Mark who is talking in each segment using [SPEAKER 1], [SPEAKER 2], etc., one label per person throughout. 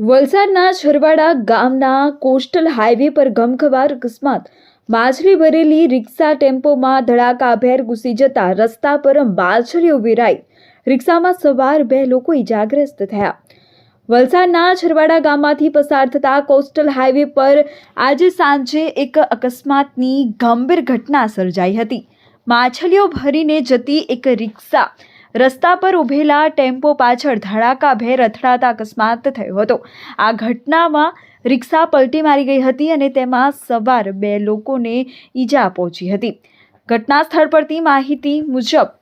[SPEAKER 1] વલસાડના છરવાડા ગામના coastal highway પર ગમખ્વાર અકસ્માત. માછલી ભરેલી રિક્ષા ટેમ્પોમાં ધડાકાભેર ઘૂસી જતા રસ્તા પર માછલીઓ વેરાઈ. રિક્ષામાં સવાર 2 લોકો ઇજાગ્રસ્ત થયા. વલસાડના છરવાડા ગામમાંથી પસાર થતા કોસ્ટલ હાઈવે પર આજે સાંજે એક અકસ્માતની ગંભીર ઘટના સર્જાઈ હતી. માછલીઓ ભરીને જતી એક રિક્ષા રસ્તા પર ઉભેલા ટેમ્પો પાછળ ધડાકાભેર અથડાતા અકસ્માત થયો હતો. આ ઘટનામાં રિક્ષા પલટી મારી ગઈ હતી અને તેમાં સવાર 2 લોકોને ઈજા પહોંચી હતી. ઘટના સ્થળ પરથી માહિતી મુજબ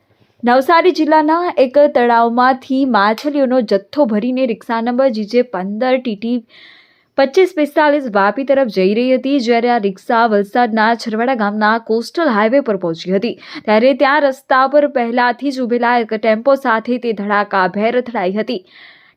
[SPEAKER 1] નવસારી જિલ્લાના એક તળાવમાંથી માછલીઓનો જથ્થો ભરીને રિક્ષા નંબર GJ15 TT 2545 વાપી તરફ જઈ રહી હતી. જ્યારે આ રિક્ષા વલસાડના છરવાડા ગામના કોસ્ટલ હાઈવે પર પહોંચી હતી ત્યારે ત્યાં રસ્તા પર પહેલાથી જ ઉભેલા એક ટેમ્પો સાથે તે ધડાકાભેર અથડાઈ હતી.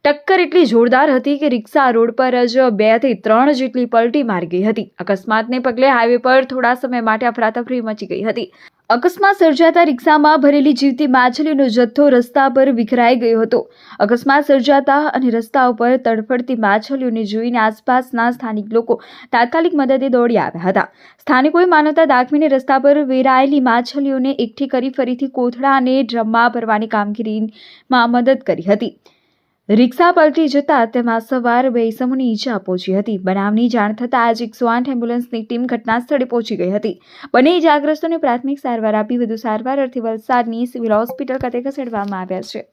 [SPEAKER 1] ટક્કર એટલી જોરદાર હતી કે રિક્ષા રોડ પર જ 2 થી 3 જેટલી પલટી મારી ગઈ હતી. અકસ્માતને પગલે હાઈવે પર થોડા સમય માટે અફરાતફરી મચી ગઈ હતી. અકસ્માત સર્જાતા રિક્ષામાં ભરેલી જીવતી માછલીનો જથ્થો રસ્તા પર વિખરાઈ ગયો હતો. અકસ્માત સર્જાતા અને રસ્તા ઉપર તડફડતી માછલીઓને જોઈને આસપાસના સ્થાનિક લોકો તાત્કાલિક મદદે દોડી આવ્યા હતા. સ્થાનિકોએ માનવતા દાખવીને રસ્તા પર વેરાયેલી માછલીઓને એકઠી કરી ફરીથી કોથળા અને ડ્રમમાં ભરવાની કામગીરીમાં મદદ કરી હતી. રિક્ષા પલટી જતા તેમાં સવાર 2 ઇસમોને ઈજા પહોંચી હતી. બનાવની જાણ થતાં આજ 108 એમ્બ્યુલન્સની ટીમ ઘટના સ્થળે પહોંચી ગઈ હતી. બંને ઈજાગ્રસ્તોને પ્રાથમિક સારવાર આપી વધુ સારવાર અર્થે વલસાડની સિવિલ હોસ્પિટલ ખાતે ખસેડવામાં આવ્યા છે.